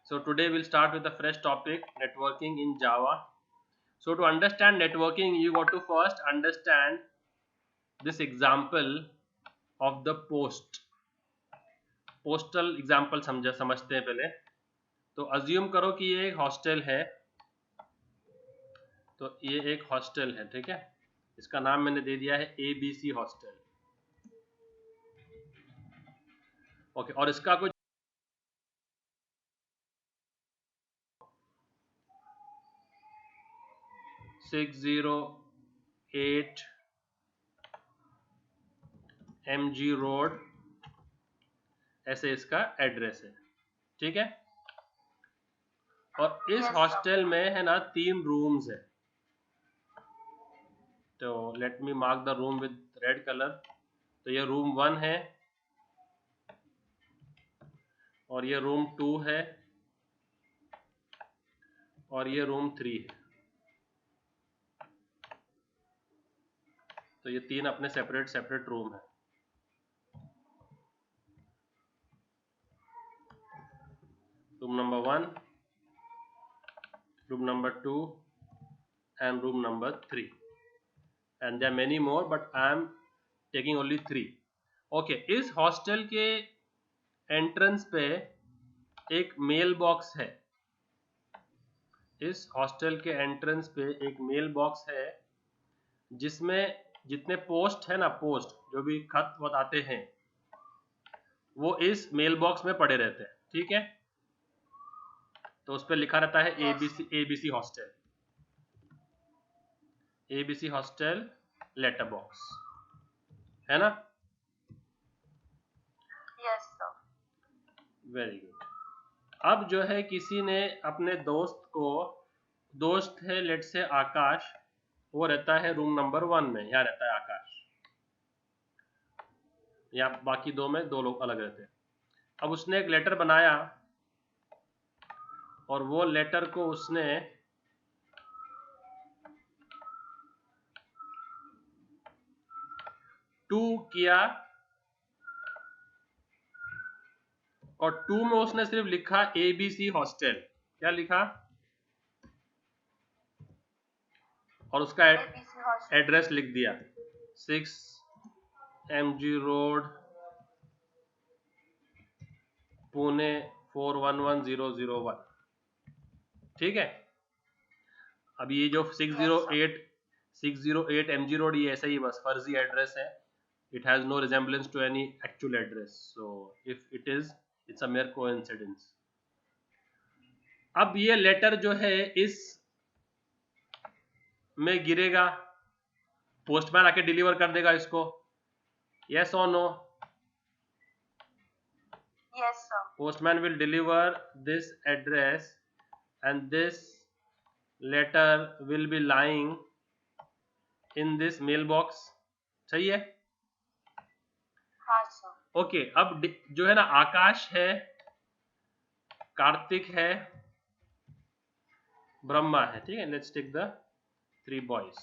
So today we'll start with a fresh topic, networking in Java. So to understand networking, you got to first understand this example of the postal example समझते हैं पहले. तो assume करो कि ये एक hostel है. तो ये एक हॉस्टल है, ठीक है. इसका नाम मैंने दे दिया है ABC हॉस्टल. ओके, और इसका कुछ 608 MG रोड ऐसे इसका एड्रेस है, ठीक है. और इस हॉस्टल में है ना 3 रूम्स है. तो let me mark the room with red colour. तो ये रूम 1 है और ये रूम 2 है और ये रूम 3 है. तो ये 3 अपने सेपरेट रूम है. Room number 1, room number 2 and room number 3, and there are many more but I am taking only 3. Okay, इस हॉस्टल के एंट्रेंस पे एक मेल बॉक्स है. इस हॉस्टल के एंट्रेंस पे एक मेल बॉक्स है जिसमें जितने पोस्ट है ना, पोस्ट जो भी खत वत आते हैं वो इस मेल बॉक्स में पड़े रहते हैं, ठीक है. तो उस पर लिखा रहता है ABC hostel, ABC hostel letter box, है ना. Yes sir. Very good. अब जो है किसी ने अपने दोस्त है लेट से आकाश, वो रहता है रूम नंबर 1 में. यहाँ रहता है आकाश, या बाकी 2 में 2 लोग अलग रहते हैं. अब उसने एक लेटर बनाया और वो लेटर को उसने टू किया और 2 में उसने सिर्फ लिखा ABC हॉस्टल. क्या लिखा? और उसका एड्रेस लिख दिया 6 MG रोड पुणे 411001, ठीक है. अब ये जो 608 MG रोड, ये ऐसा ही बस फर्जी एड्रेस है. It has no resemblance to any actual address. So if it is, it's a mere coincidence. अब ये लेटर जो है इस में गिरेगा, पोस्टमैन आके डिलीवर कर देगा इसको. Yes or no? Yes sir. Postman will deliver this address and this letter will be lying in this mailbox. सही है. हाँ सर. ओके, अब जो है ना आकाश है, कार्तिक है, ब्रह्मा है, ठीक है. Let's take the 3 boys.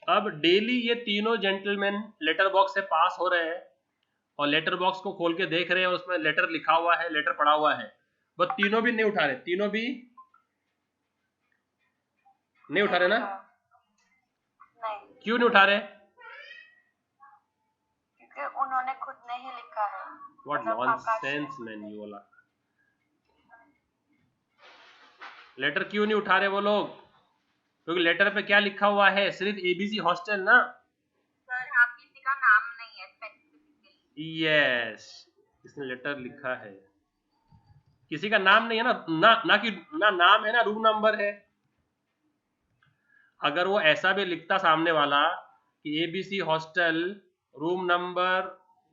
अब डेली ये तीनों जेंटलमैन लेटर बॉक्स से पास हो रहे हैं और लेटर बॉक्स को खोल के देख रहे हैं, उसमें लेटर लिखा हुआ है, लेटर पड़ा हुआ है, बस तीनों भी नहीं उठा रहे. तीनों भी नहीं उठा रहे ना? नहीं. क्यों नहीं उठा रहे? क्योंकि उन्होंने खुद नहीं लिखा है. व्हाट नॉनसेंस मैन यू वाला. लेटर क्यों नहीं उठा रहे वो लोग? क्योंकि लेटर पे क्या लिखा हुआ है? सिर्फ ABC हॉस्टल ना. सर यहाँ किसी का नाम नहीं है स्पेसिफिकली. यस, इसने लेटर लिखा है, किसी का नाम नहीं है ना कि ना नाम है ना रूम नंबर है. अगर वो ऐसा भी लिखता सामने वाला कि ABC हॉस्टल रूम नंबर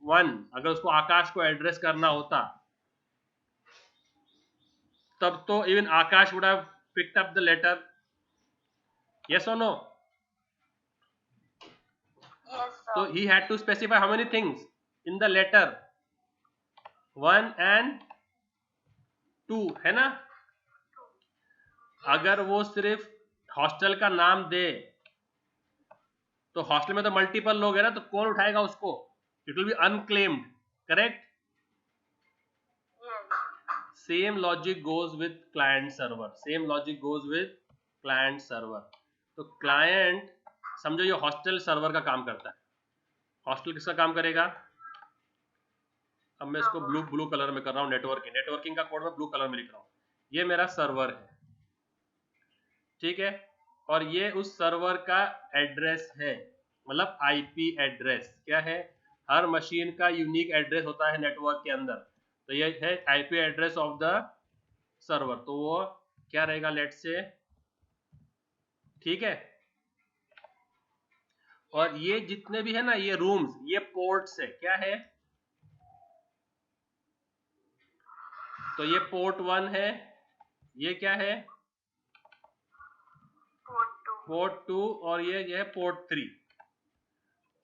1, अगर उसको आकाश को एड्रेस करना होता तब तो even Akash would have picked up the letter. Yes और no? Yes sir. So he had to specify how many things in the letter, 1 and 2, है ना. अगर वो सिर्फ हॉस्टल का नाम दे तो हॉस्टल में तो मल्टीपल लोग है ना, तो कौन उठाएगा उसको? It will B unclaimed, correct? Yes. Same logic goes with client server, same logic goes with client server. तो क्लाइंट, समझो ये हॉस्टल सर्वर का काम करता है। हॉस्टल किसका काम करेगा? अब मैं इसको ब्लू कलर में कर रहा हूँ, नेटवर्किंग का कोड में ब्लू कलर में लिख रहा हूँ। ये मेरा सर्वर है, ठीक है, और ये उस सर्वर का एड्रेस है, मतलब आईपी एड्रेस। क्या है? हर मशीन का यूनिक एड्रेस होता है नेटवर्क के अंदर, तो ये है IP address of the server. तो वो क्या रहेगा, लेट्स से, ठीक है। और ये जितने भी है ना, ये रूम्स, ये पोर्ट्स है। क्या है? तो ये पोर्ट 1 है, ये क्या है? पोर्ट 2, और ये है पोर्ट 3,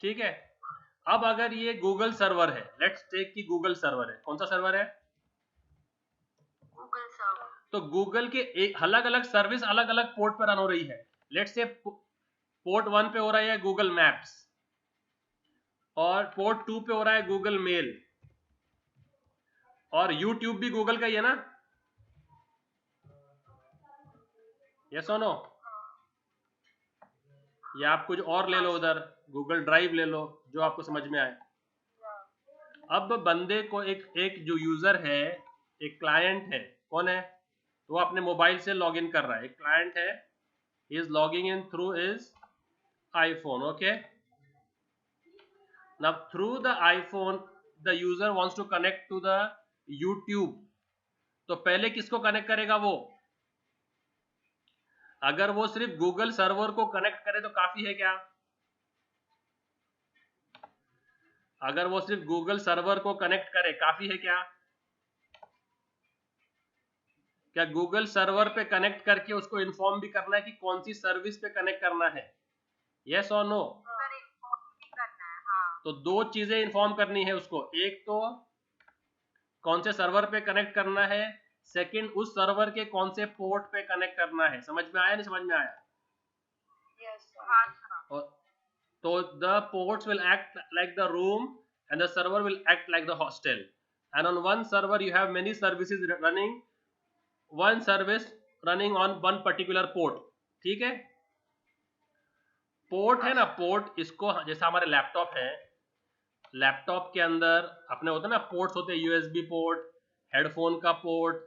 ठीक है। अब अगर ये गूगल सर्वर है, लेट्स टेक कि गूगल सर्वर है, कौन सा सर्वर है? Google server. तो गूगल के एक अलग अलग सर्विस अलग अलग पोर्ट पर रन हो रही है। लेट्स से पोर्ट 1 पे हो रहा है गूगल मैप्स, और पोर्ट 2 पे हो रहा है गूगल मेल, और यूट्यूब भी गूगल का ही है ना? यस और नो? या आप कुछ और ले लो, उधर गूगल ड्राइव ले लो, जो आपको समझ में आए। अब बंदे को एक जो यूजर है, एक क्लाइंट है, कौन है? तो वो अपने मोबाइल से लॉग इन कर रहा है। एक क्लाइंट है, he is logging in through his iPhone, okay? Now through the iPhone the user wants to connect to the YouTube, तो पहले किसको कनेक्ट करेगा वो? अगर वो सिर्फ गूगल सर्वर को कनेक्ट करे तो काफी है क्या? अगर वो सिर्फ गूगल सर्वर को कनेक्ट करे काफी है क्या? क्या गूगल सर्वर पे कनेक्ट करके उसको इन्फॉर्म भी करना है कि कौन सी सर्विस पे कनेक्ट करना है? यस और नो? सर इन्फॉर्म करना है, हाँ। तो दो चीजें इन्फॉर्म करनी है उसको, एक तो कौन से सर्वर पे कनेक्ट करना है, सेकंड उस सर्वर के कौन से पोर्ट पे कनेक्ट करना है। समझ में आया, नहीं समझ में आया? Yes sir. हाँ सर। और तो the ports will act like the room and the server will act like the hostel, and on one server you have many services running, one service running on one particular port, ठीक है। Port है ना, port, इसको जैसा हमारे laptop है, laptop के अंदर अपने होते हैं ना पोर्ट्स, होते हैं यूएसबी पोर्ट, हेडफोन का port,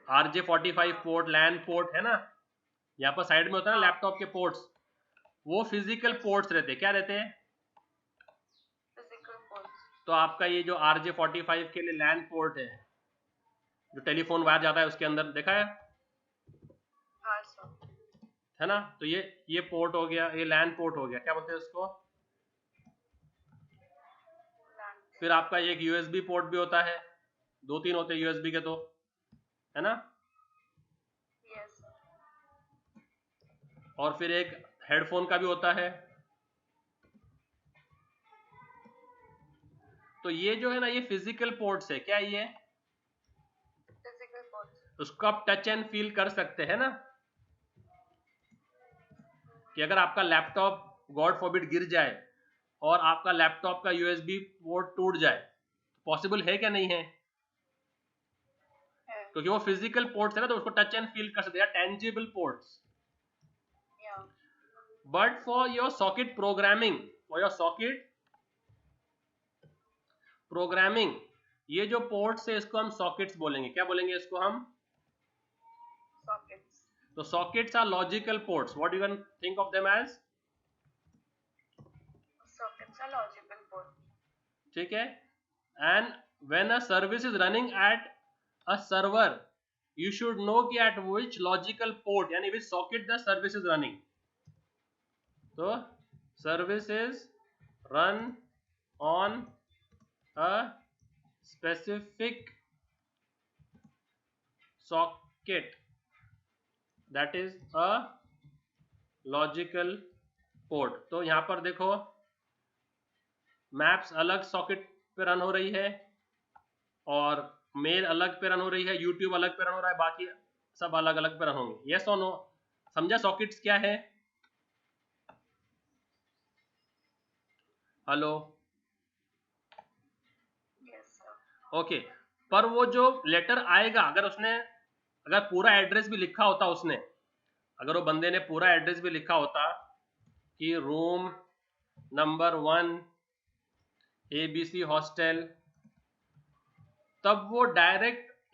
RJ45 port, LAN port, है ना। यहाँ पर साइड में होता है ना लैपटॉप के पोर्ट्स, वो फिजिकल पोर्ट्स रहते हैं। क्या रहते हैं? Physical ports. तो आपका ये जो RJ45 के लिए लैन पोर्ट है, जो टेलीफोन वायर जाता है उसके अंदर, देखा है? हाँ सर। है ना। तो ये पोर्ट हो गया, ये लैन पोर्ट हो गया, क्या बोलते हैं उसको? फिर आपका एक यूएसबी पोर्ट भी होता है, 2-3 होते हैं यूएसबी के, तो है ना। Yes sir. और फिर एक हेडफोन का भी होता है। तो ये जो है ना, ये फिजिकल पोर्ट्स है। क्या ये? Physical ports. उसको आप टच एंड फील कर सकते हैं ना, कि अगर आपका लैपटॉप गॉड फॉरबिड गिर जाए और आपका लैपटॉप का यूएसबी पोर्ट टूट जाए, पॉसिबल है क्या? नहीं है, क्योंकि वो फिजिकल पोर्ट्स है ना, तो उसको टच एंड फील कर सकते हैं, tangible ports. But for your socket programming, ये जो पोर्ट्स है इसको हम सॉकेट्स बोलेंगे। क्या बोलेंगे इसको हम? सॉकेट्स। तो sockets are logical ports. What you can think of them as? Sockets are logical port. ठीक है। And when a service is running at a server, you should know कि at which logical port, यानी which socket the service is running. तो services run on a specific socket, that is a logical port. तो यहां पर देखो, maps अलग socket पे run हो रही है, और मेल अलग पे रन हो रही है, यूट्यूब अलग पे रन हो रहा है, बाकी सब अलग अलग पे रन होंगे। यस और नो? समझा सॉकेट्स क्या है? Hello, Yes, sir. ओके। पर वो जो लेटर आएगा, अगर पूरा एड्रेस भी लिखा होता उसने, अगर वो बंदे ने पूरा एड्रेस भी लिखा होता कि रूम नंबर 1 ABC हॉस्टल, तब वो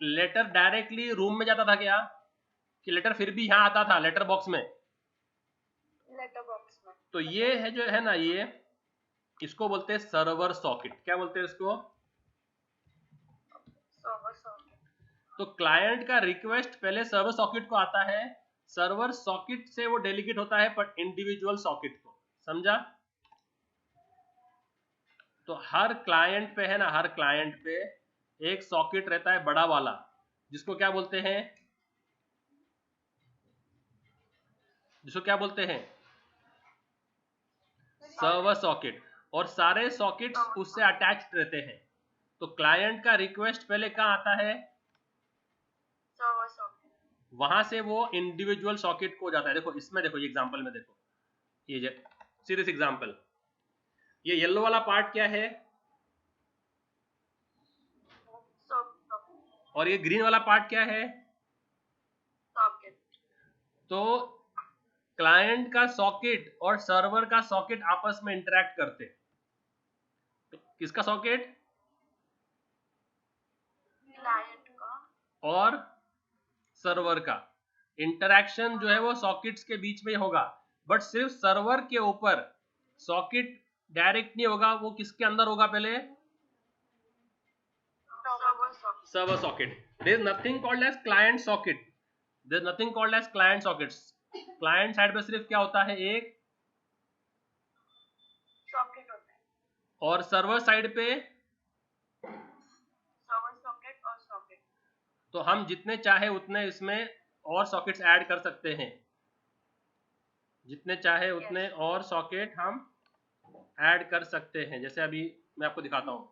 लेटर डायरेक्टली रूम में जाता था क्या, कि लेटर फिर भी यहाँ आता था लेटर बॉक्स में? Letter box में. तो ये है जो है ना, ये इसको बोलते हैं सर्वर सॉकेट। क्या बोलते हैं इसको? Server socket. तो क्लाइंट का रिक्वेस्ट पहले सर्वर सॉकेट को आता है, सर्वर सॉकेट से वो डेलीगेट होता है पर इंडिविजुअल सॉकेट को। समझा? तो हर क्लाइंट पे है ना, हर क्लाइंट पे एक सॉकेट रहता है बड़ा वाला, जिसको क्या बोलते हैं? Server socket. और सारे सॉकेट्स उससे अटैच्ड रहते हैं। तो क्लाइंट का रिक्वेस्ट पहले कहाँ आता है? Server socket. वहां से वो इंडिविजुअल सॉकेट को जाता है। देखो इसमें, देखो ये एग्जांपल में देखो, ये सीरियस एग्जांपल, ये येलो वाला पार्ट क्या है Socket. और ये ग्रीन वाला पार्ट क्या है? Socket. तो क्लाइंट का सॉकेट और सर्वर का सॉकेट आपस में इंटरेक्ट करते। तो किसका सॉकेट? Client का. और सर्वर का इंटरेक्शन जो है वो सॉकेट्स के बीच में ही होगा, बट सिर्फ सर्वर के ऊपर सॉकेट डायरेक्ट नहीं होगा, वो किसके अंदर होगा पहले? Server socket. Server socket. There is nothing called as client socket, there is nothing called as client sockets. Client side पे सिर्फ क्या होता है? एक। Socket होता है. और सर्वर साइड पे Server socket और socket. तो हम जितने चाहे उतने इसमें और सॉकेट्स ऐड कर सकते हैं, जितने चाहे उतने और सॉकेट हम ऐड कर सकते हैं। जैसे अभी मैं आपको दिखाता हूं,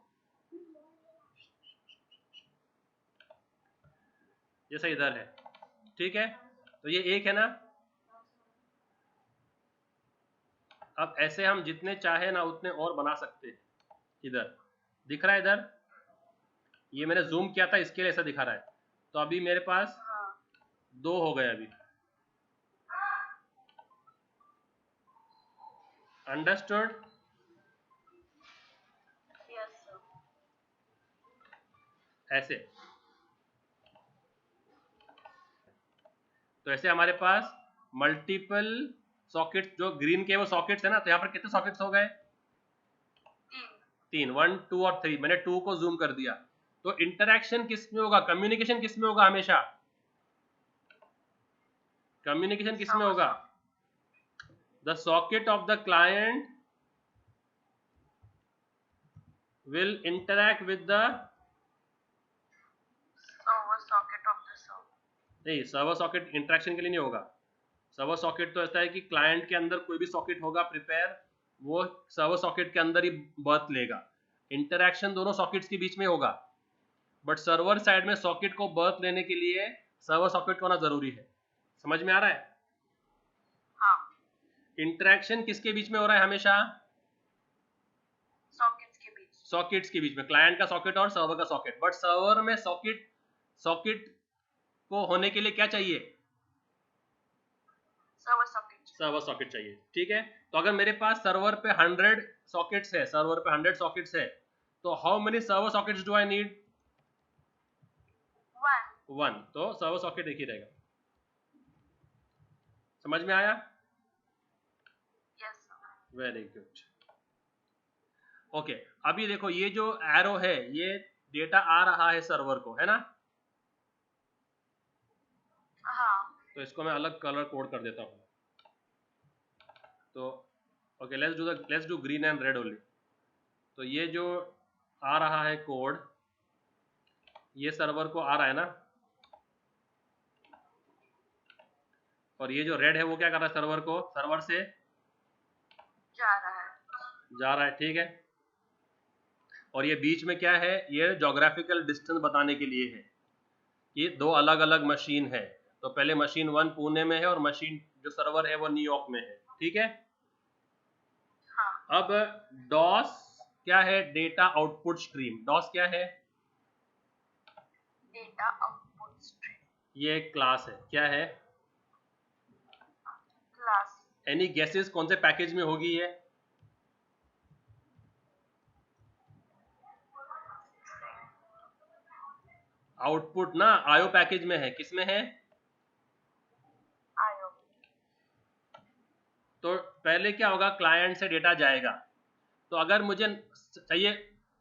जैसे इधर है, ठीक है? तो ये एक है ना। अब ऐसे हम जितने चाहे ना उतने और बना सकते हैं। इधर दिख रहा है, इधर ये मैंने जूम किया था इसके लिए ऐसा दिखा रहा है। तो अभी मेरे पास हाँ. 2 हो गए अभी। अंडरस्टूड? Yes, sir. ऐसे। तो ऐसे हमारे पास मल्टीपल सॉकेट्स, जो ग्रीन के वो सॉकेट्स है ना, तो यहाँ पर कितने सॉकेट्स हो गए? 3। 1 2 और 3। मैंने 2 को जूम कर दिया। तो इंटरेक्शन किस में होगा? कम्युनिकेशन किस में होगा? हमेशा कम्युनिकेशन किस में होगा? The socket of the client will interact with the Server socket of the server. नहीं, सर्वर सॉकेट इंटरेक्शन के लिए नहीं होगा। सर्वर सॉकेट तो ऐसा है कि क्लाइंट के अंदर कोई भी सॉकेट होगा प्रिपेयर, वो सर्वर सॉकेट के अंदर ही बर्थ लेगा। इंटरेक्शन दोनों सॉकेट्स के बीच में होगा, बट सर्वर साइड में सॉकेट को बर्थ लेने के लिए सर्वर सॉकेट होना जरूरी है। समझ में आ रहा है? हाँ. इंटरेक्शन किसके बीच में हो रहा है हमेशा? Sockets के बीच. सॉकेट्स के बीच में, क्लाइंट का सॉकेट और सर्वर का सॉकेट। बट सर्वर में सॉकेट को होने के लिए क्या चाहिए? Server socket. सर्वर सॉकेट चाहिए, ठीक है? तो अगर मेरे पास सर्वर पे 100 सॉकेट्स है, सर्वर पे 100 सॉकेट्स है, तो how many server sockets do I need? 1। तो सर्वर सॉकेट एक ही रहेगा। समझ में आया? Yes, sir. Very good. Okay, अभी देखो ये जो एरो है, ये डेटा आ रहा है सर्वर को, है ना? हाँ. तो इसको मैं अलग कलर कोड कर देता हूँ। तो okay, let's do green and red only. तो ये जो आ रहा है कोड, ये सर्वर को आ रहा है ना, और ये जो रेड है वो क्या कर रहा है? सर्वर को, सर्वर से जा रहा है, ठीक है? और ये बीच में क्या है? ये ज्योग्राफिकल डिस्टेंस बताने के लिए है। ये 2 अलग अलग मशीन है। तो पहले मशीन 1 पुणे में है और मशीन जो सर्वर है वो न्यूयॉर्क में है, ठीक है? हाँ. अब डॉस क्या है? Data output stream. डॉस क्या है? डेटा आउटपुट स्ट्रीम ये एक क्लास है। क्या है? क्लास एनी गेसेस कौन से पैकेज में होगी ये? आउटपुट ना आईओ पैकेज में है। किस में है? आयो तो पहले क्या होगा? क्लाइंट से डेटा जाएगा। तो अगर मुझे चाहिए,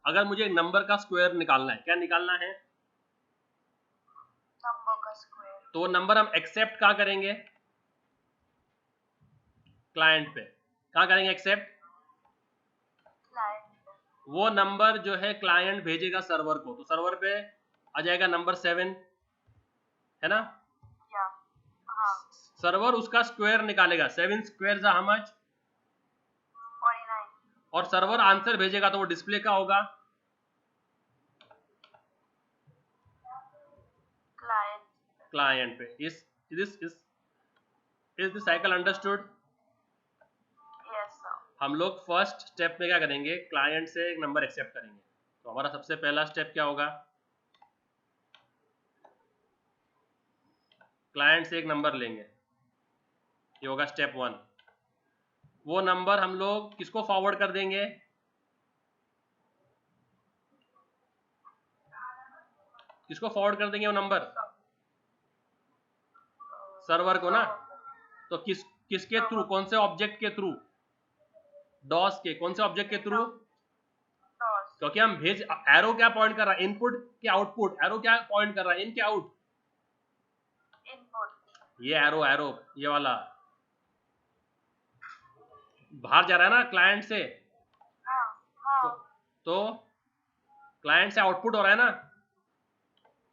अगर मुझे एक नंबर का स्क्वायर निकालना है, क्या निकालना है? नंबर का स्क्वायर तो वो नंबर हम एक्सेप्ट कहाँ करेंगे? क्लाइंट पे। कहाँ करेंगे एक्सेप्ट? क्लाइंट वो नंबर जो है क्लाइंट भेजेगा सर्वर को, तो सर्वर पे आ जाएगा नंबर 7, है ना? या हाँ सर्वर उसका स्क्वायर निकालेगा। 7 स्क्वायर हाउ मच? 49 और सर्वर आंसर भेजेगा तो वो डिस्प्ले का होगा। क्लाइंट क्लाइंट पे। इस this cycle understood? Yes sir हम लोग फर्स्ट स्टेप में क्या करेंगे? क्लाइंट से एक नंबर एक्सेप्ट करेंगे। तो हमारा सबसे पहला स्टेप क्या होगा? क्लाइंट से एक नंबर लेंगे, ये होगा स्टेप 1। वो नंबर हम लोग किसको फॉरवर्ड कर देंगे? किसको फॉरवर्ड कर देंगे वो नंबर? सर्वर को ना। तो किसके थ्रू? कौन से ऑब्जेक्ट के थ्रू? डॉस के। कौन से ऑब्जेक्ट के थ्रू? डॉस क्योंकि हम भेज, एरो क्या पॉइंट कर रहा है? इनपुट के आउटपुट। एरो क्या पॉइंट कर रहा है? इन के आउट। इनपुट ये एरो, ये वाला बाहर जा रहा है ना क्लाइंट से। हाँ हाँ तो क्लाइंट से आउटपुट हो रहा है ना।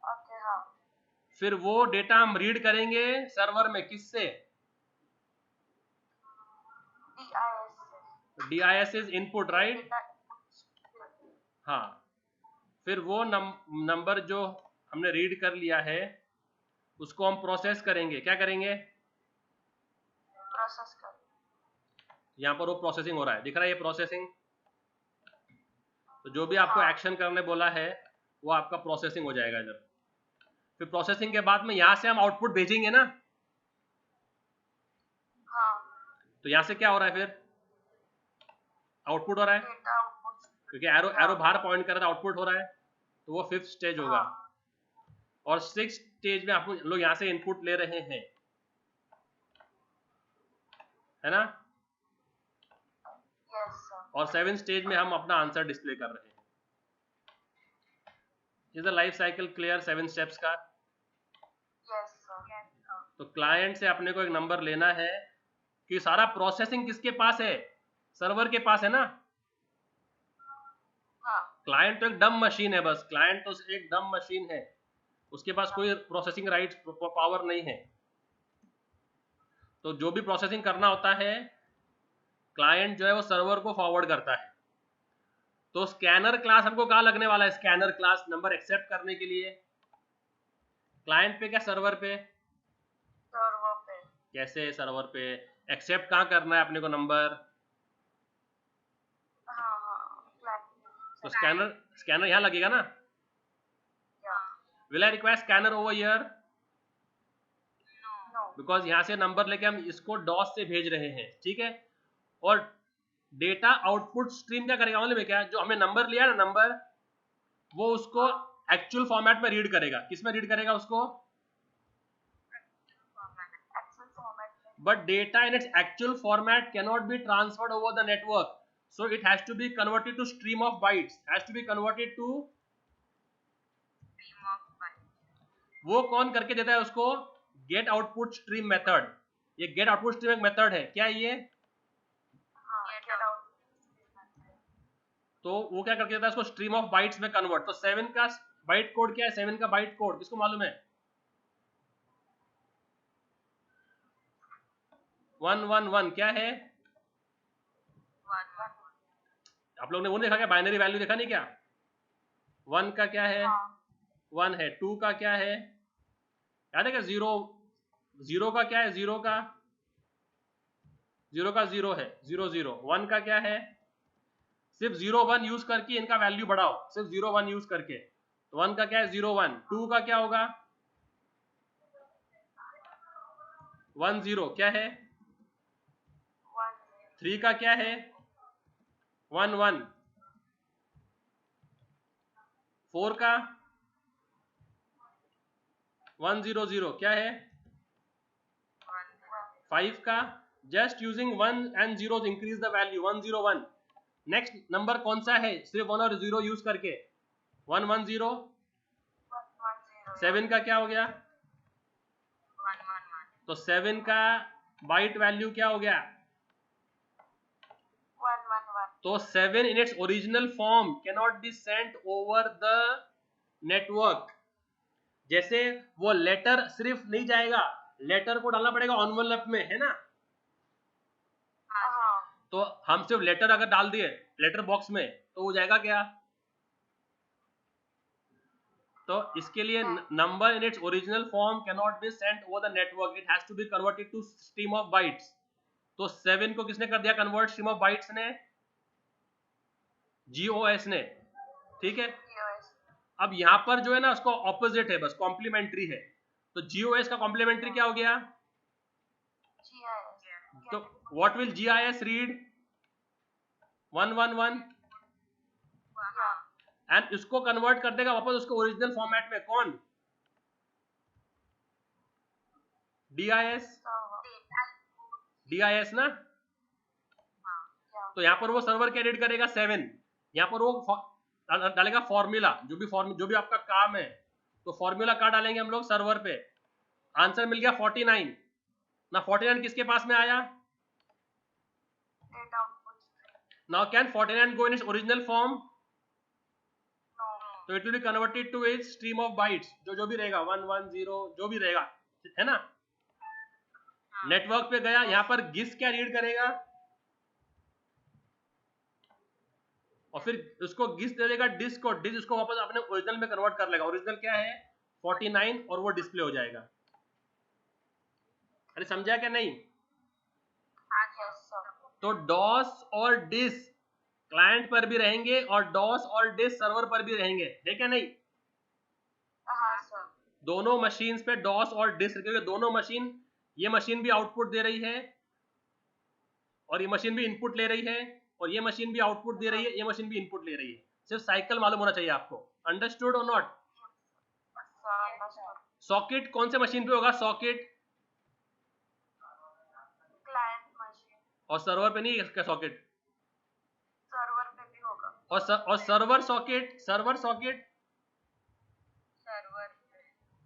ओके हाँ फिर वो डेटा हम रीड करेंगे सर्वर में। किससे? DIS is input, right? हाँ। फिर वो नंबर जो हमने रीड कर लिया है उसको हम प्रोसेस करेंगे। क्या करेंगे? प्रोसेस कर यहाँ पर वो प्रोसेसिंग हो रहा है, दिख रहा है ये प्रोसेसिंग। तो जो भी आपको हाँ एक्शन करने बोला है वो आपका प्रोसेसिंग हो जाएगा इधर। फिर प्रोसेसिंग के बाद में यहाँ से हम आउटपुट भेजेंगे ना। हाँ तो यहाँ से क्या हो रहा है? फिर आउटपुट हो रहा है, डेटा आउटपुट क्योंकि एरो बाहर पॉइंट कर रहा है, आउटपुट हो रहा है। तो वो 5th स्टेज होगा। हाँ और 6th स्टेज में आप लोग यहाँ से इनपुट ले रहे हैं, है ना? यस सर और 7th स्टेज में हम अपना आंसर डिस्प्ले कर रहे हैं। Is the life cycle clear 7 steps का? यस सर तो क्लाइंट से अपने को एक नंबर लेना है कि सारा प्रोसेसिंग किसके पास है? सर्वर के पास है ना। हाँ क्लाइंट तो एक डम मशीन है, बस क्लाइंट तो एक डम मशीन है, उसके पास कोई प्रोसेसिंग राइट पावर नहीं है। तो जो भी प्रोसेसिंग करना होता है क्लाइंट जो है वो सर्वर को फॉरवर्ड करता है। तो स्कैनर क्लास हमको कहाँ लगने वाला है? स्कैनर क्लास नंबर एक्सेप्ट करने के लिए क्लाइंट पे क्या सर्वर पे? सर्वर पे कैसे सर्वर पे? एक्सेप्ट कहाँ करना है अपने को नंबर? हाँ हाँ तो स्कैनर यहाँ लगेगा ना। या will I require scanner over here? No because यहाँ से नंबर लेके हम इसको डॉस से भेज रहे हैं, ठीक है। और डेटा आउटपुट स्ट्रीम क्या करेगा मालूम है क्या? जो हमने नंबर लिया ना नंबर, वो उसको एक्चुअल फॉर्मेट में रीड करेगा। किस में रीड करेगा उसको? एक्सेल फॉर्मेट में But data in its actual format cannot be transferred over the network, so it has to be converted to stream of bytes, has to be converted to। Stream of byte वो कौन करके देता है उसको? Get output stream method. ये get output stream एक method है। क्या ये? हाँ गेट आउट तो वो क्या करके देता है उसको स्ट्रीम ऑफ बाइट्स में कन्वर्ट। तो 7 का बाइट कोड क्या है? 7 का बाइट कोड किसको मालूम है? 111 क्या है? आप लोग ने वो देखा क्या? बाइनरी वैल्यू देखा नहीं क्या? 1 का क्या है? 1 है। 2 का क्या है? याद है क्या? 0 का क्या है? 0 का 0 है 0 0। 1 का क्या है? सिर्फ 0 1 यूज करके इनका वैल्यू बढ़ाओ, सिर्फ 0 1 यूज करके। तो 1 का क्या है 0 1, 2 का क्या होगा 1 0 क्या है, 3 का क्या है 1 1, 4 का 1 0 0 क्या है 5 का, just using 1 and 0 increase the value 1 0 1। Next number कौन सा है सिर्फ 1 और 0 यूज करके 1 1 0, 7 का क्या हो गया, तो 7 का बाइट वैल्यू क्या हो गया, तो 7 in its original form cannot be sent over the network। जैसे वो लेटर सिर्फ नहीं जाएगा, लेटर को डालना पड़ेगा एनवेलप में, है ना। तो हम सिर्फ लेटर अगर डाल दिए लेटर बॉक्स में तो वो जाएगा क्या, तो इसके लिए number in its original form can not be sent over the network, it has to be converted to stream of bytes. तो 7 को किसने कर दिया कन्वर्ट, स्ट्रीम ऑफ बाइट्स ने, जीओएस ने, ठीक है। अब यहां पर जो है ना उसको ऑपोजिट है, बस कॉम्प्लीमेंट्री है। तो जीओएस का कॉम्प्लीमेंट्री क्या हो गया, तो what will GIS read 1 1 1 and इसको कन्वर्ट कर देगा वापस उसको ओरिजिनल फॉर्मेट में, कौन, डीआईएस, डीआईएस ना। तो यहाँ पर वो सर्वर क्या रीड करेगा 7, यहाँ पर वो डालेगा फॉर्मूला, जो भी आपका काम है, तो फॉर्मूला कहाँ डालेंगे हम लोग सर्वर पे। आंसर मिल गया 49 ना, 49 किसके पास में आया, now can 49 go in its original form, तो it will be converted to its stream of bytes, जो भी रहेगा 1 1 0 जो भी रहेगा, है ना। नेटवर्क पे गया, यहाँ पर गिस क्या रीड करेगा, और फिर उसको गिस दे देगा डिस्क को, डिस्क उसको वापस अपने ओरिजिनल में कन्वर्ट कर लेगा। ओरिजिनल क्या है 49 और वो डिस्प्ले हो जाएगा। अरे समझा क्या नहीं। तो डॉस और डिस क्लाइंट पर भी रहेंगे और डॉस और डिस सर्वर पर भी रहेंगे, है क्या नहीं। दोनों मशीन पे डॉस और डिस रखेंगे, दोनों मशीन, ये मशीन भी आउटपुट दे रही है और ये मशीन भी इनपुट ले रही है, और ये मशीन भी आउटपुट दे रही है, ये मशीन भी इनपुट ले रही है। सिर्फ साइकिल मालूम होना चाहिए आपको, अंडरस्टूड और नॉट। सॉकेट कौन से मशीन पे होगा, सॉकेट, और सर्वर पे नहीं इसका सॉकेट, सर्वर पे भी होगा, और server socket, server socket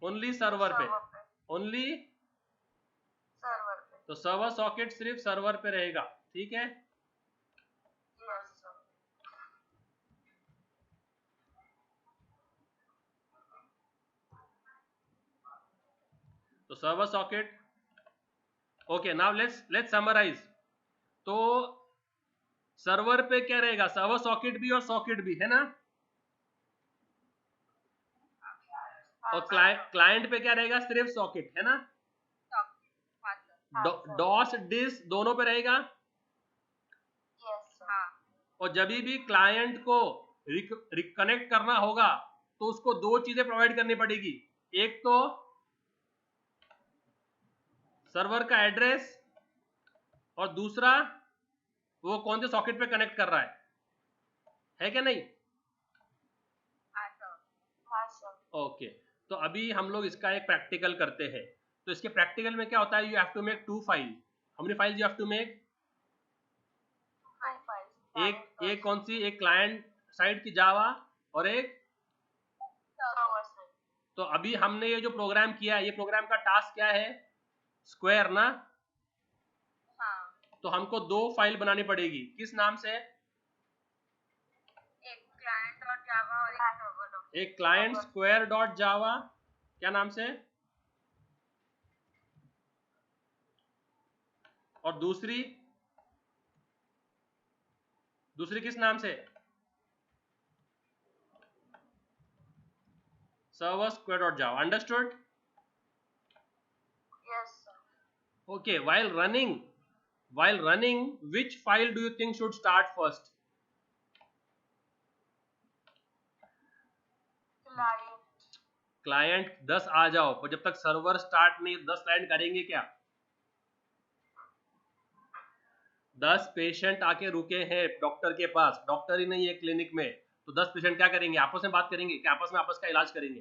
only server पे, ओनली सर्वर पे, तो सर्वर सॉकेट सिर्फ सर्वर पे रहेगा, ठीक है। तो server socket, okay now let's summarise. तो सर्वर पे क्या रहेगा, सर्वर सॉकेट भी और सॉकेट भी, है ना। और क्लाइंट पे क्या रहेगा, सिर्फ सॉकेट, है ना। डॉस डिस दोनों पे रहेगा, और जब भी क्लाइंट को रिकनेक्ट करना होगा तो उसको दो चीजें प्रोवाइड करनी पड़ेगी, एक तो सर्वर का एड्रेस और दूसरा वो कौन से सॉकेट पे कनेक्ट कर रहा है क्या नहीं। ओके तो अभी हम लोग इसका एक प्रैक्टिकल करते हैं। तो इसके प्रैक्टिकल में क्या होता है, you have to make 2 file. How many files you have to make, एक कौन सी, एक क्लाइंट साइड की जावा और एक, तो अभी हमने ये जो प्रोग्राम किया है, ये प्रोग्राम का टास्क क्या है, स्क्वायर ना। तो हमको 2 फाइल बनानी पड़ेगी, किस नाम से, एक क्लाइंट स्क्वायर डॉट जावा, क्या नाम से, और दूसरी किस नाम से, server square dot Java, understood. Okay, while running, which file do you think should start first? Client 10 आ जाओ, पर जब तक सर्वर स्टार्ट नहीं 10 क्लाइंट करेंगे क्या? 10 पेशेंट आके रुके हैं डॉक्टर के पास, डॉक्टर ही नहीं है क्लिनिक में, तो 10 पेशेंट क्या करेंगे? आपस में बात करेंगे क्या? आपस में आपस का इलाज करेंगे?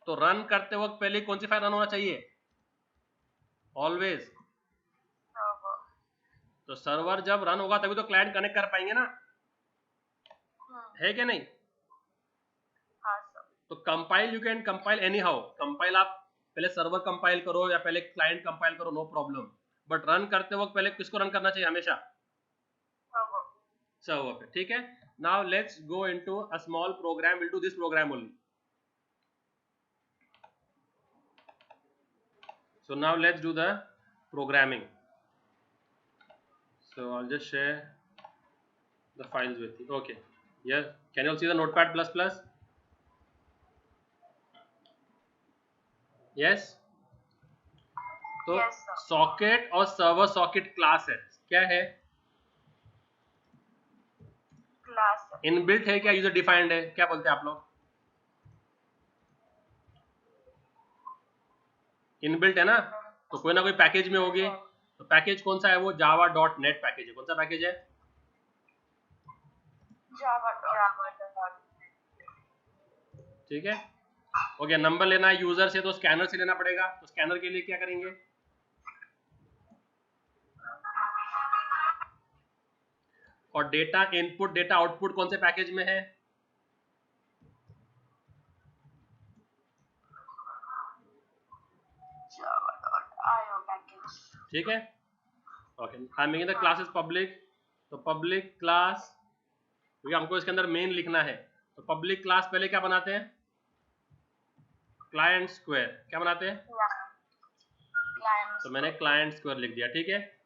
तो रन करते वक्त पहले कौन सी फाइल रन होना चाहिए? ऑलवेज। तो सर्वर जब रन होगा तभी तो क्लाइंट कनेक्ट कर पाएंगे ना, है क्या नहीं? तो compile, you can compile any how, compile आप पहले सर्वर कंपाइल करो या पहले क्लाइंट कंपाइल करो, नो प्रॉब्लम, बट रन करते वक्त पहले किसको रन करना चाहिए हमेशा? सर्वर पे, ठीक है। Now let's go into a small program, will do this program only. So now let's do the programming. So I'll just share the files with you. Okay. Yeah. Can you all see the Notepad++? Yes. तो socket और server socket class है, क्या है? Class inbuilt है क्या user defined है? क्या बोलते हैं आप लोग? इनबिल्ट है ना, तो कोई ना कोई पैकेज में होगी, तो पैकेज कौन सा है? वो java.net पैकेज है। कौन सा पैकेज है? ठीक है। ओके, नंबर लेना है यूजर से तो स्कैनर से लेना पड़ेगा, तो स्कैनर के लिए क्या करेंगे? और डेटा इनपुट डेटा आउटपुट कौन से पैकेज में है? ठीक है। Okay, I am making the classes public, तो पब्लिक क्लास, क्योंकि हमको इसके अंदर मेन लिखना है, तो पब्लिक क्लास पहले क्या बनाते हैं? Client square. क्या बनाते हैं? तो मैंने क्लाइंट स्क्वायर लिख दिया, ठीक है।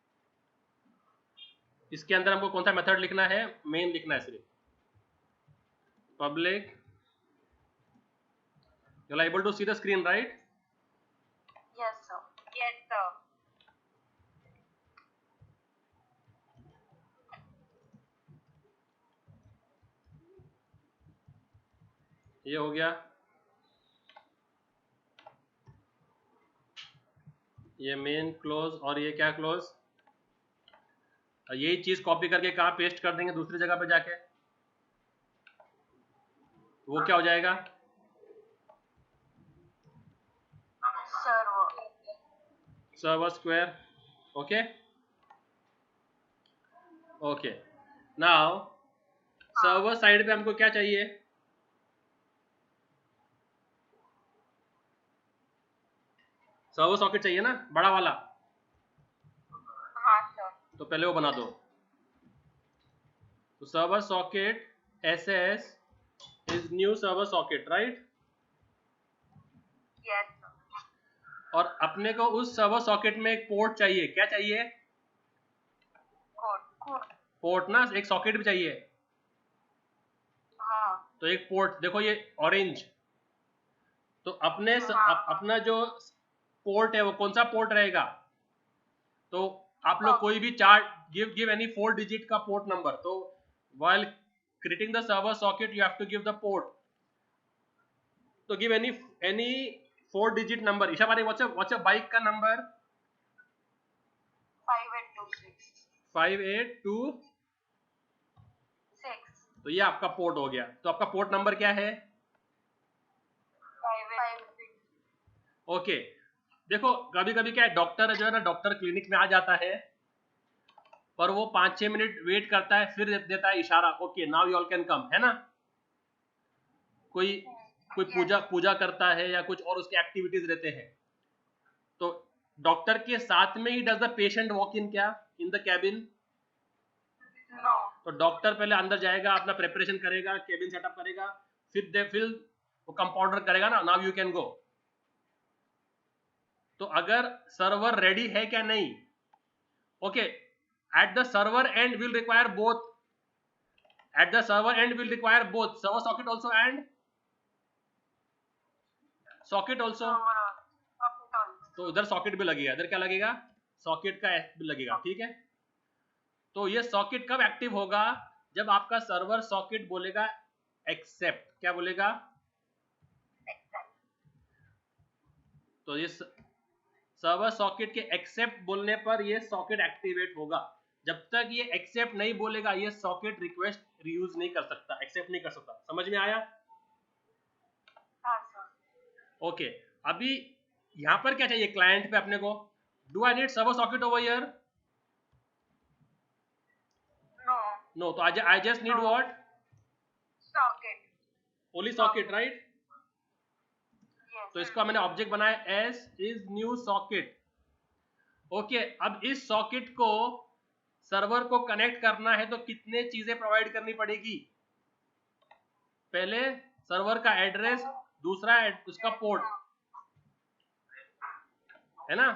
इसके अंदर हमको कौन सा मेथड लिखना है? मेन लिखना है सिर्फ। Public, you are able to see the screen, right? Yes, sir. Yes, sir. ये हो गया, ये मेन क्लोज, और ये क्या क्लोज? यही चीज कॉपी करके कहाँ पेस्ट कर देंगे? दूसरी जगह पे जाके, वो क्या हो जाएगा? Server square. Okay okay. Now server side पे हमको क्या चाहिए? सर्वर सॉकेट चाहिए ना, बड़ा वाला। हाँ सर। तो पहले वो बना दो। तो server socket SS is new server socket, right? Yes, sir. और अपने को उस सर्वर सॉकेट में एक पोर्ट चाहिए। क्या चाहिए? पोर्ट ना, एक सॉकेट भी चाहिए। हाँ। तो एक पोर्ट, देखो ये ऑरेंज, तो अपने अपना जो पोर्ट है वो कौन सा पोर्ट रहेगा? तो आप लोग कोई भी चार गिव एनी 4 डिजिट का पोर्ट नंबर, तो while creating the server socket you have to give the port, तो give any 4 digit number. Isha बारी, what's your bike का नंबर? 5826 5826। तो ये आपका पोर्ट हो गया। तो आपका पोर्ट नंबर क्या है? 5826। ओके। देखो कभी कभी क्या है, डॉक्टर जो है ना, डॉक्टर क्लिनिक में आ जाता है, पर वो 5-6 मिनट वेट करता है, फिर देता है इशारा, okay now you all can come, है ना? कोई पूजा करता है या कुछ और उसके एक्टिविटीज रहते हैं, तो डॉक्टर के साथ में he does the patient walk in क्या इन द कैबिन? No. तो डॉक्टर पहले अंदर जाएगा, अपना प्रिपरेशन करेगा, केबिन सेटअप करेगा, फिर वो कंपाउंडर करेगा ना, नाउ यू कैन गो। तो अगर सर्वर रेडी है क्या नहीं, okay, at the server and will require both, at the server and will require both server socket also and socket also. तो उधर सॉकेट भी लगेगा, इधर क्या लगेगा? सॉकेट का भी लगेगा, ठीक है। तो ये सॉकेट कब एक्टिव होगा? जब आपका सर्वर सॉकेट बोलेगा एक्सेप्ट, क्या बोलेगा? एक्सेप्ट। तो ये सर्वर सॉकेट के एक्सेप्ट बोलने पर ये सॉकेट एक्टिवेट होगा। जब तक ये एक्सेप्ट नहीं बोलेगा ये सॉकेट रिक्वेस्ट रीयूज नहीं कर सकता, एक्सेप्ट नहीं कर सकता। समझ में आया? हाँ सर। ओके, अभी यहां पर क्या चाहिए क्लाइंट पे अपने को? Do I need server socket over here? No. No, तो I just need what? Socket. Only socket, right? Yes. तो इसका मैंने ऑब्जेक्ट बनाया S is new socket. Okay, अब इस सॉकेट को सर्वर को कनेक्ट करना है तो कितने चीजें प्रोवाइड करनी पड़ेगी? पहले सर्वर का एड्रेस, दूसरा उसका पोर्ट, है ना?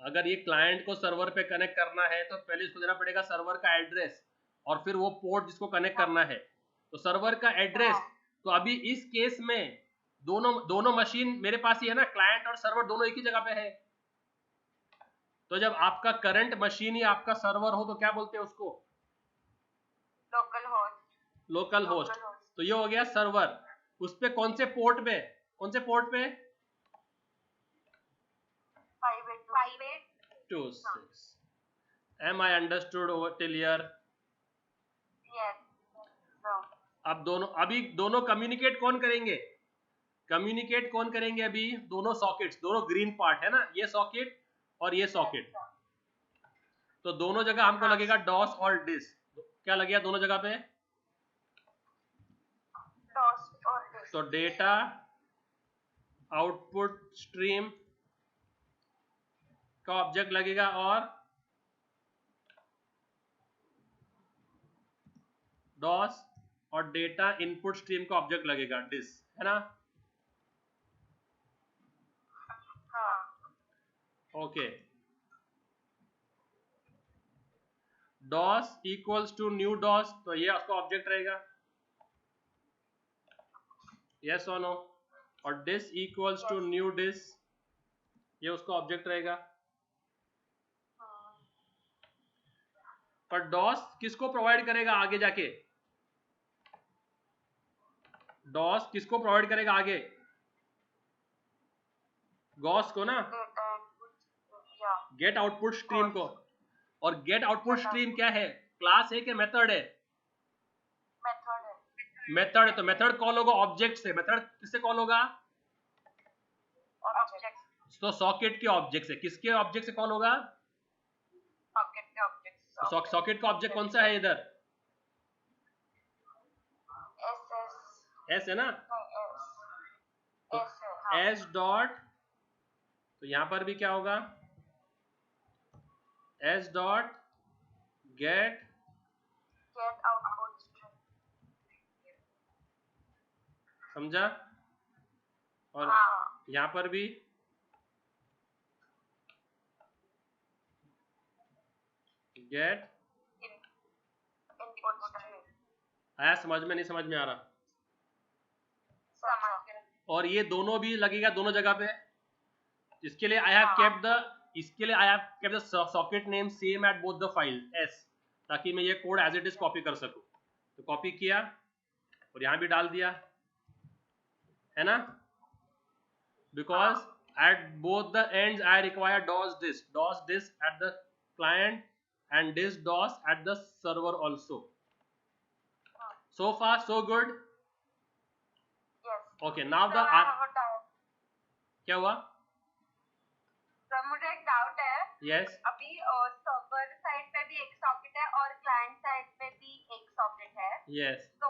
अगर ये क्लाइंट को सर्वर पे कनेक्ट करना है तो पहले इसको देना पड़ेगा सर्वर का एड्रेस और फिर वो पोर्ट जिसको कनेक्ट करना है। तो सर्वर का एड्रेस, तो अभी इस केस में दोनों मशीन मेरे पास ही है ना, क्लाइंट और सर्वर दोनों एक ही जगह पे है। तो जब आपका करंट मशीन ही आपका सर्वर हो तो क्या बोलते हैं उसको? Local host. Local host. तो ये हो गया सर्वर। उस पे कौन से पोर्ट पे? 582. Am I understood over till here? Yes. No. अब अभी दोनों कम्युनिकेट कौन करेंगे? कम्युनिकेट कौन करेंगे? अभी दोनों सॉकेट्स, दोनों ग्रीन पार्ट है ना, ये सॉकेट और ये सॉकेट। तो दोनों जगह हमको लगेगा डॉस और डिस। क्या लगेगा दोनों जगह पे? डॉस और डिस। तो डेटा आउटपुट स्ट्रीम का ऑब्जेक्ट लगेगा और डॉस और डेटा इनपुट स्ट्रीम का ऑब्जेक्ट लगेगा डिस, है ना? Okay, DOS equals to new DOS, तो ये उसका ऑब्जेक्ट रहेगा, यस और नो? और DIS equals to new DIS, ये उसका ऑब्जेक्ट रहेगा। पर डॉस किसको प्रोवाइड करेगा आगे जाके? डॉस किसको प्रोवाइड करेगा आगे? गॉस को ना, गेट आउटपुट स्ट्रीम को। और गेट आउटपुट स्ट्रीम क्या है? क्लास है कि मेथड है? मेथड है। तो मेथड कॉल होगा ऑब्जेक्ट से। मेथड किससे कॉल होगा? तो सॉकेट के ऑब्जेक्ट से। किसके ऑब्जेक्ट से कॉल होगा? सॉकेट का ऑब्जेक्ट कौन सा है इधर? एस है ना? तो एस डॉट, तो यहां पर भी क्या होगा? S dot gate output stream, समझा? और यहां पर भी गेट आया। समझ में? नहीं समझ में आ रहा? और ये दोनों भी लगेगा दोनों जगह पे। इसके लिए I have kept the socket name same at both the files, ताकि मैं ये code as it is copy कर सकूं। तो कॉपी किया और यहां भी डाल दिया, है ना? Because at both the ends I require DOS DIS at the client and this DOS at the server also. So far so good? Yes. Okay, now the क्या हुआ? सर मुझे एक डाउट है। Yes. अभी सर्वर साइड पे भी एक socket है और क्लाइंट साइड पे भी एक सॉकेट है। Yes. तो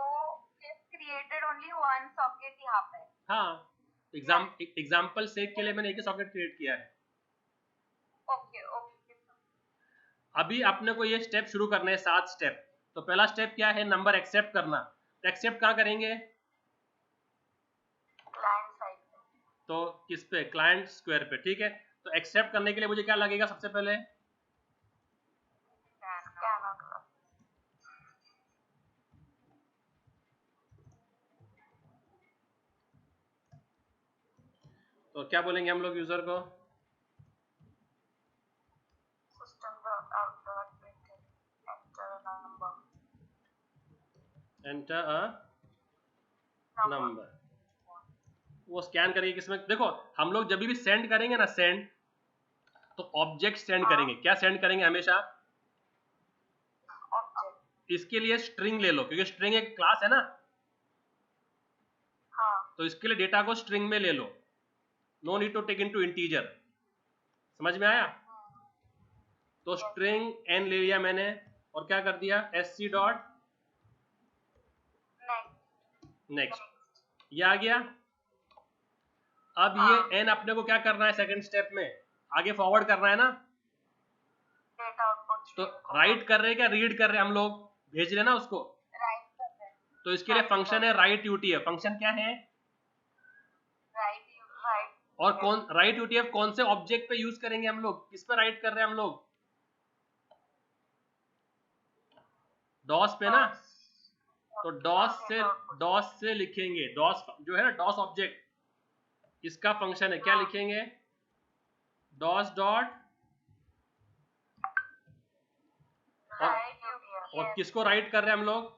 क्रिएटेड ओनली वन सॉकेट यहाँ पे। हाँ, एग्जाम्पल सेक के लिए मैंने एक ही सॉकेट क्रिएट किया है। Okay okay. अभी अपने को ये स्टेप शुरू करने हैं, 7 स्टेप। तो पहला स्टेप क्या है? नंबर एक्सेप्ट करना। तो एक्सेप्ट कहाँ करेंगे? क्लाइंट साइड पे। तो किस पे? क्लाइंट स्क्वायर पे, ठीक है। तो एक्सेप्ट करने के लिए मुझे क्या लगेगा सबसे पहले? तो क्या बोलेंगे हम लोग यूजर को? Enter a number. वो स्कैन करेगी किसमें, देखो हम लोग जब भी सेंड करेंगे ना, सेंड, तो ऑब्जेक्ट सेंड करेंगे। क्या सेंड करेंगे हमेशा? ऑब्जेक्ट। इसके लिए स्ट्रिंग ले लो, क्योंकि स्ट्रिंग एक क्लास है ना, हाँ। तो इसके लिए डेटा को स्ट्रिंग में ले लो। No need to take into integer. समझ में आया? तो स्ट्रिंग एन ले लिया मैंने, और क्या कर दिया, sc डॉट नेक्स्ट, ये आ गया। अब ये एन अपने को क्या करना है, सेकंड स्टेप में आगे फॉरवर्ड करना है ना, डेटा आउटपुट। तो राइट कर रहे हैं क्या रीड कर रहे हैं, हम लोग भेज रहे हैं ना उसको, राइट कर रहे हैं। तो इसके लिए फंक्शन है राइट यूटीएफ। फंक्शन क्या है? राइट। और कौन राइट यूटीएफ कौन से ऑब्जेक्ट पे यूज करेंगे हम लोग, किस पे राइट कर रहे हैं हम लोग? डॉस पे ना, तो डॉस से लिखेंगे। डॉस जो है ना, डॉस ऑब्जेक्ट, इसका फंक्शन है, क्या लिखेंगे, डॉस डॉट, और किसको राइट कर रहे हैं हम लोग,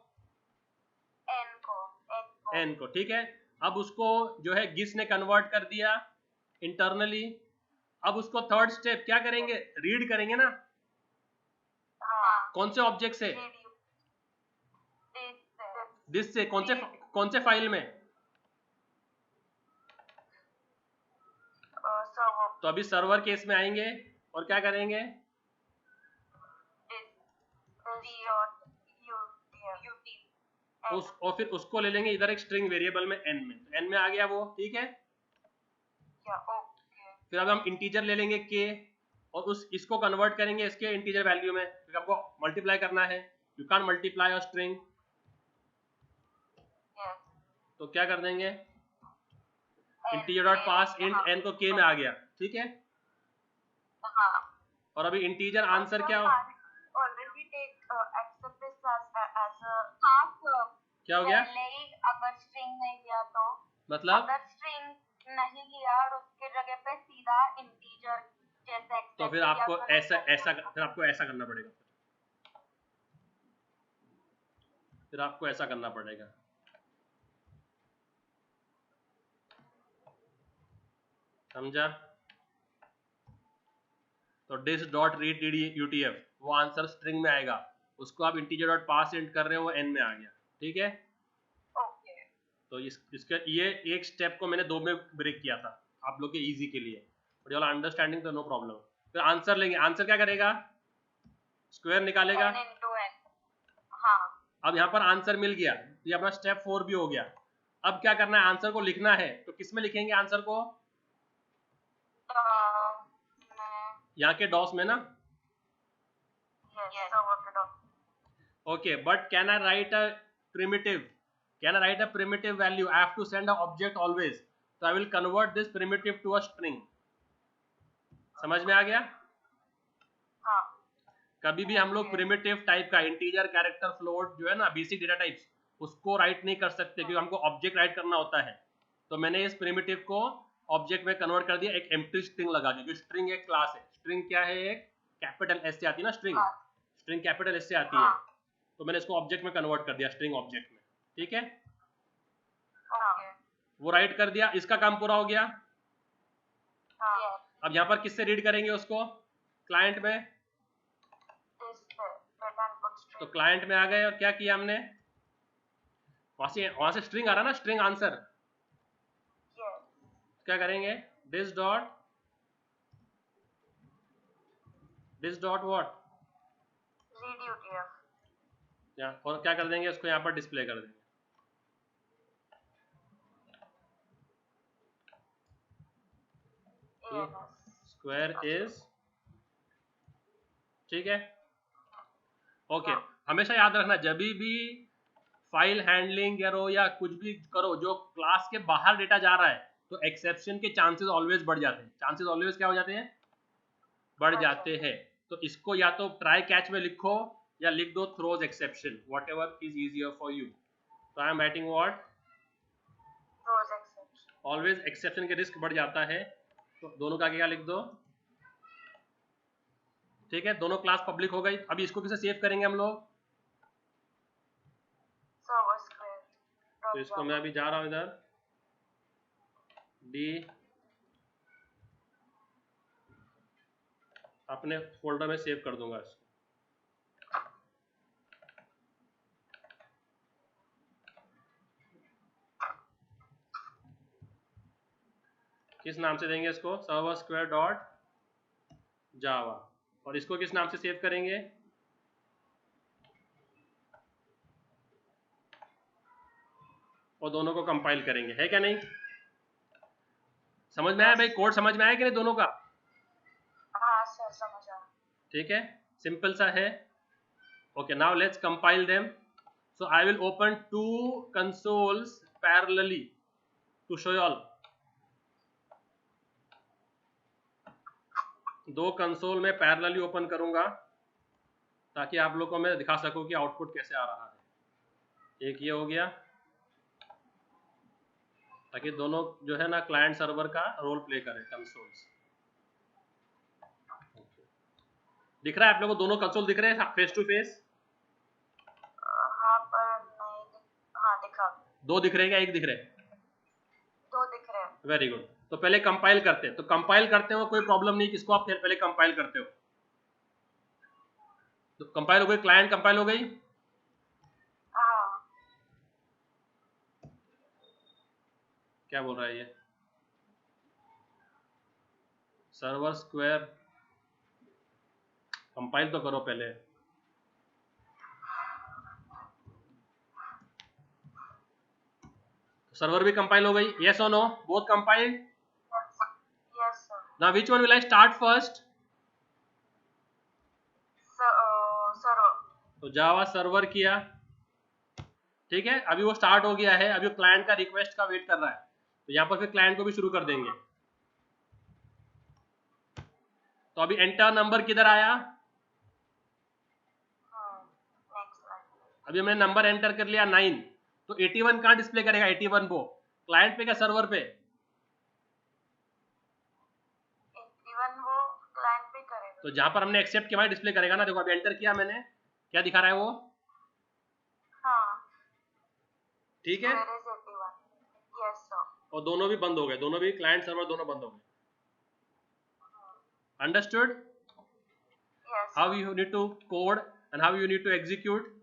एन को। ठीक है, अब उसको जो है गिस ने कन्वर्ट कर दिया इंटरनली। अब उसको थर्ड स्टेप क्या करेंगे, रीड करेंगे ना। कौन से ऑब्जेक्ट से? दिस से। कौन से फाइल में? तो अभी सर्वर केस में आएंगे और क्या करेंगे, और फिर उसको ले लेंगे इधर एक स्ट्रिंग वेरिएबल में, एन में। तो एन में आ गया वो, ठीक है। फिर अब हम इंटीजर ले लेंगे के, और इसको कन्वर्ट करेंगे इसके इंटीजर वैल्यू में, क्योंकि आपको मल्टीप्लाई करना है। You can multiply a string, तो क्या कर देंगे, इंटीजर डॉट पास इंट एन को के में आ गया, ठीक है। और अभी इंटीजर आंसर क्या हो, क्या हो गया, अगर स्ट्रिंग नहीं लिया तो, मतलब अगर स्ट्रिंग नहीं लिया और उसके जगह पे सीधा इंटीजर जैसे, तो फिर आपको फिर आपको ऐसा करना पड़ेगा, फिर आपको ऐसा करना पड़ेगा। समझा? तो डिस डॉट रीड यूटीएफ, वो आंसर स्ट्रिंग में आएगा, उसको आप इंटीजर डॉट पास इंट कर रहे हो, वो एन में आ गया, ठीक है। तो इसका ये एक स्टेप को मैंने 2 में ब्रेक किया था आप लोग के इजी के लिए, बट वाला अंडरस्टैंडिंग तो नो प्रॉब्लम। फिर आंसर लेंगे, आंसर क्या करेगा, स्क्वायर निकालेगा। हाँ। अब यहाँ पर आंसर मिल गया, ये अपना स्टेप 4 भी हो गया। अब क्या करना है, आंसर को लिखना है, तो किस में लिखेंगे आंसर को, यहाँ के डॉस में ना। Okay, but can I right a primitive, can I write a primitive value, I have to send an object always, so I will convert this primitive to a string। समझ में आ गया? हाँ। कभी भी हम लोग प्रिमिटिव टाइप का integer, character, float जो है ना, बेसिक डेटा टाइप्स, उसको राइट नहीं कर सकते, क्योंकि हमको ऑब्जेक्ट राइट करना होता है। तो मैंने इस प्रिमिटिव को ऑब्जेक्ट में कन्वर्ट कर दिया, एक एम्प्टी स्ट्रिंग लगा दी, क्योंकि स्ट्रिंग एक क्लास है। स्ट्रिंग क्या है, एक कैपिटल एस से आती है ना, स्ट्रिंग, स्ट्रिंग कैपिटल एस से आती है, तो मैंने इसको ऑब्जेक्ट में कन्वर्ट कर दिया, स्ट्रिंग ऑब्जेक्ट में, ठीक है। वो राइट कर दिया, इसका काम पूरा हो गया। अब यहाँ पर किससे रीड करेंगे उसको, क्लाइंट में, तो क्लाइंट में आ गए, और क्या किया हमने, वहां से स्ट्रिंग आ रहा ना, स्ट्रिंग आंसर, क्या करेंगे, this dot what, read UTF, और क्या कर देंगे, उसको यहाँ पर डिस्प्ले कर देंगे। स्क्वायर इज, ठीक है। ओके, हमेशा याद रखना, जब भी फाइल हैंडलिंग करो या कुछ भी करो जो क्लास के बाहर डेटा जा रहा है, तो एक्सेप्शन के चांसेस ऑलवेज बढ़ जाते हैं। चांसेस ऑलवेज क्या हो जाते हैं, बढ़ जाते हैं। तो इसको या तो ट्राई कैच में लिखो, या लिख दो throws exception, whatever is easier for you. तो I am writing what, always exception के रिस्क बढ़ जाता है, तो दोनों का क्या लिख दो, ठीक है। दोनों क्लास पब्लिक हो गई। अभी इसको किसे सेव करेंगे हम लोग, तो इसको मैं अभी जा रहा हूं इधर डी अपने फोल्डर में सेव कर दूंगा इसको। किस नाम से देंगे इसको? सर्वर स्क्वायर डॉट जावा। और इसको किस नाम से सेव करेंगे? और दोनों को कंपाइल करेंगे, है क्या नहीं? समझ में आया भाई? कोड समझ में आया कि नहीं दोनों का? हाँ सर समझ आ। ठीक है, सिंपल सा है। Okay, now let's compile them. So I will open 2 consoles parallelly to show you all. 2 console में पैरेलली ओपन करूंगा ताकि आप लोगों को मैं दिखा सकूं कि आउटपुट कैसे आ रहा है। एक ये हो गया, ताकि दोनों जो है ना क्लाइंट सर्वर का रोल प्ले करें कंसोल्स। दिख रहा है आप लोगों को? दोनों कंसोल दिख रहे हैं फेस टू फेस? हाँ पर नहीं, हाँ दिखा। 2 दिख रहे हैं क्या, 1 दिख रहे हैं? 2 दिख रहे हैं। Very good. तो पहले कंपाइल करते हैं। तो कंपाइल करते हो कोई प्रॉब्लम नहीं, किसको आप पहले कंपाइल करते हो? तो कंपाइल हो गई, क्लाइंट कंपाइल हो गई। हाँ क्या बोल रहा है ये? सर्वर स्क्वायर कंपाइल तो करो पहले। सर्वर भी कंपाइल हो गई, यस और no? Both compiled? Yes sir. Now which one will I start first? Server. तो जावा सर्वर किया, ठीक है। अभी वो स्टार्ट हो गया है, अभी क्लाइंट का रिक्वेस्ट का वेट कर रहा है। तो यहाँ पर फिर क्लाइंट को भी शुरू कर देंगे। तो अभी एंटर नंबर किधर आया? अभी हमने नंबर एंटर कर लिया 9। तो 81 कहाँ डिस्प्ले करेगा? 81 को क्लाइंट पे क्या सर्वर पे? 81 वो क्लाइंट पे करेगा। तो जहां पर हमने एक्सेप्ट किया वहां डिस्प्ले करेगा ना। देखो अभी एंटर किया मैंने, क्या दिखा रहा है वो? हाँ ठीक है। Yes sir. और दोनों भी बंद हो गए, दोनों भी क्लाइंट सर्वर दोनों बंद हो गए। Understood? Yes. How you need to code and how you need to execute?